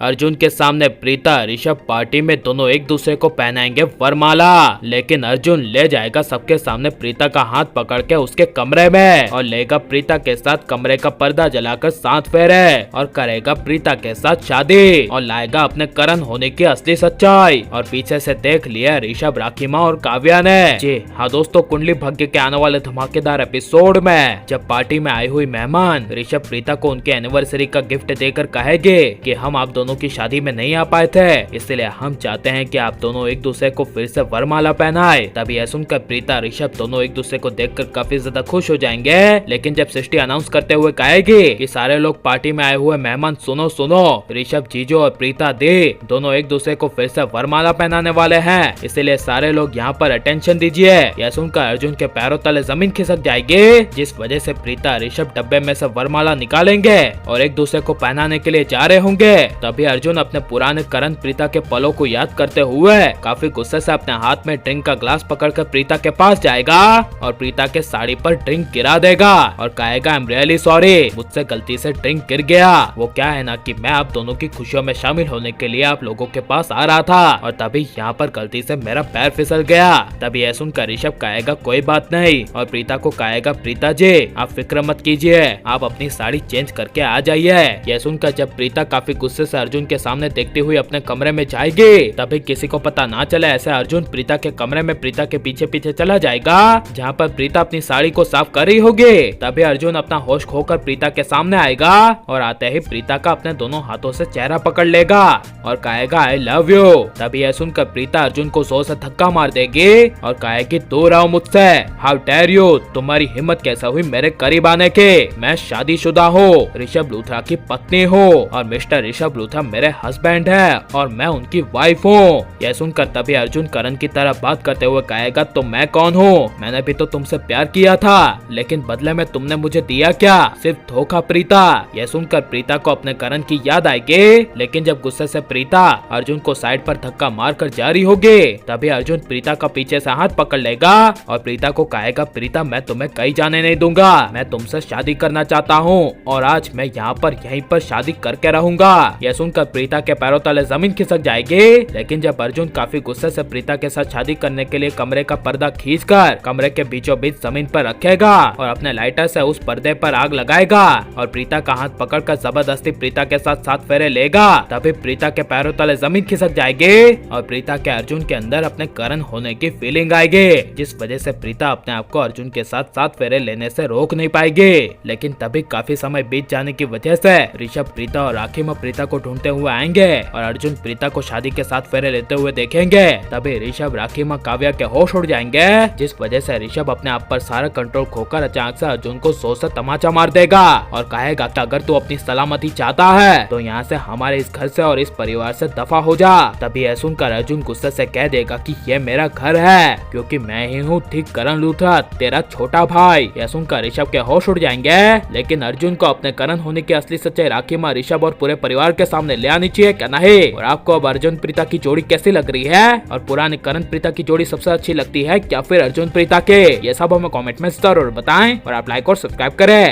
अर्जुन के सामने प्रीता ऋषभ पार्टी में दोनों एक दूसरे को पहनाएंगे वरमाला, लेकिन अर्जुन ले जाएगा सबके सामने प्रीता का हाथ पकड़ के उसके कमरे में और लेगा प्रीता के साथ कमरे का पर्दा जलाकर 7 फेरे और करेगा प्रीता के साथ शादी और लाएगा अपने करण होने की असली सच्चाई। और पीछे से देख लिया ऋषभ, राखीमा और काव्या ने। जी हाँ दोस्तों, कुंडली भाग्य के आने वाले धमाकेदार एपिसोड में जब पार्टी में आई हुई मेहमान ऋषभ प्रीता को उनके एनिवर्सरी का गिफ्ट देकर कहेंगे कि हम आप दोनों की शादी में नहीं आ पाए थे, इसलिए हम चाहते हैं कि आप दोनों एक दूसरे को फिर से वरमाला पहनाए। तभी यह सुनकर प्रीता ऋषभ दोनों एक दूसरे को देखकर काफी ज्यादा खुश हो जाएंगे। लेकिन जब सृष्टि अनाउंस करते हुए कहेगी कि सारे लोग पार्टी में आए हुए मेहमान सुनो सुनो, ऋषभ जीजू और प्रीता दी दोनों एक दूसरे को फिर से वरमाला पहनाने वाले हैं, इसीलिए सारे लोग यहाँ पर अटेंशन दीजिए। यह सुनकर अर्जुन के पैरों तले जमीन खिसक जाएगी, जिस वजह से प्रीता ऋषभ डब्बे में से वरमाला निकालेंगे और एक दूसरे को पहनाने के लिए जा रहे होंगे। तभी अर्जुन अपने पुराने करण प्रीता के पलों को याद करते हुए काफी गुस्से से अपने हाथ में ड्रिंक का ग्लास पकड़कर प्रीता के पास जाएगा और प्रीता के साड़ी पर ड्रिंक गिरा देगा और कहेगा आई एम रियली सॉरी, मुझसे गलती से ड्रिंक गिर गया। वो क्या है ना कि मैं आप दोनों की खुशियों में शामिल होने के लिए आप लोगों के पास आ रहा था और तभी यहाँ पर गलती से मेरा पैर फिसल गया। तभी यह सुनकर ऋषभ कहेगा कोई बात नहीं और प्रीता को कहेगा प्रीता जी आप फिक्र मत कीजिए, आप अपनी साड़ी चेंज करके आ जाइए। यह सुनकर जब प्रीता काफी गुस्से से अर्जुन के सामने देखती हुई अपने कमरे में जाएगी, तभी किसी को पता ना चले ऐसे अर्जुन प्रीता के कमरे में प्रीता के पीछे पीछे चला जाएगा, जहाँ पर प्रीता अपनी साड़ी को साफ कर रही होगी। तभी अर्जुन अपना होश खोकर प्रीता के सामने आएगा और आते ही प्रीता का अपने दोनों हाथों से चेहरा पकड़ लेगा और कहेगा आई लव यू। तभी यह सुनकर प्रीता अर्जुन को जोर से धक्का मार देगी और कहेगी दूर आओ मुझसे, हाउ डेयर यू, तुम्हारी हिम्मत कैसे हुई मेरे करीब आने के, मैं शादीशुदा हूँ, ऋषभ लूथरा की पत्नी हूँ और मिस्टर ऋषभ लूथरा मेरे हस्बैंड है और मैं उनकी वाइफ हूँ। यह सुनकर तभी अर्जुन करण की तरह बात करते हुए कहेगा तो मैं कौन हूँ, मैंने भी तो तुमसे प्यार किया था, लेकिन बदले में तुमने मुझे दिया क्या, सिर्फ धोखा प्रीता। यह सुनकर प्रीता को अपने करण की याद आएगी, लेकिन जब गुस्से से प्रीता अर्जुन को साइड पर धक्का मार कर जा रही होगी, तभी अर्जुन प्रीता का पीछे से हाथ पकड़ लेगा और प्रीता को कहेगा प्रीता मैं तुम्हें कहीं जाने नहीं दूंगा, मैं तुमसे शादी करना चाहता हूँ और आज मैं यहाँ पर यहीं पर शादी करके रहूंगा। यह सुनकर प्रीता के पैरों तले जमीन खिसक जाएगी, लेकिन जब अर्जुन काफी गुस्से से प्रीता के साथ शादी करने के लिए कमरे का पर्दा खींचकर कमरे के बीचों बीच जमीन पर रखेगा और अपने लाइटर से उस पर्दे पर आग लगाएगा और प्रीता का हाथ पकड़कर जबरदस्ती प्रीता के साथ 7 फेरे लेगा, तभी प्रीता के पैरों तले जमीन खिसक जाएगी और प्रीता के अर्जुन के अंदर अपने करण होने की फीलिंग आएगी, जिस वजह से प्रीता अपने आप को अर्जुन के साथ 7 फेरे लेने से रोक नहीं पाएगी। लेकिन तभी काफी समय बीत जाने की वजह से ऋषभ प्रीता और राखीमा प्रीता को ढूंढते हुए आएंगे और अर्जुन प्रीता को शादी के 7 फेरे लेते हुए देखेंगे। तभी ऋषभ, राखीमा, काव्या के होश उड़ जाएंगे, जिस वजह से ऋषभ अपने आप पर सारा कंट्रोल खोकर अचानक से अर्जुन को जोर से तमाचा मार देगा और कहेगा कि अगर तू अपनी सलामती चाहता है तो यहाँ से हमारे इस घर से और इस परिवार से दफा हो जा। तभी यह सुनकर अर्जुन गुस्से से कह देगा कि ये मेरा घर है क्योंकि मैं ही हूँ ठीक करण लूथरा, तेरा छोटा भाई। यह सुनकर ऋषभ के होश उड़ जाएंगे, लेकिन अर्जुन को अपने करण होने की असली सच्चाई राखीमा, ऋषभ और पूरे परिवार के सामने ले आनी चाहिए क्या नहीं। और आपको अब अर्जुन प्रीता की जोड़ी कैसी लग रही है और पुरानी करण प्रीता की जोड़ी सबसे अच्छी लगती है क्या फिर अर्जुन प्रीता के, ये सब हमें कमेंट में जरूर बताएं और आप लाइक और सब्सक्राइब करें।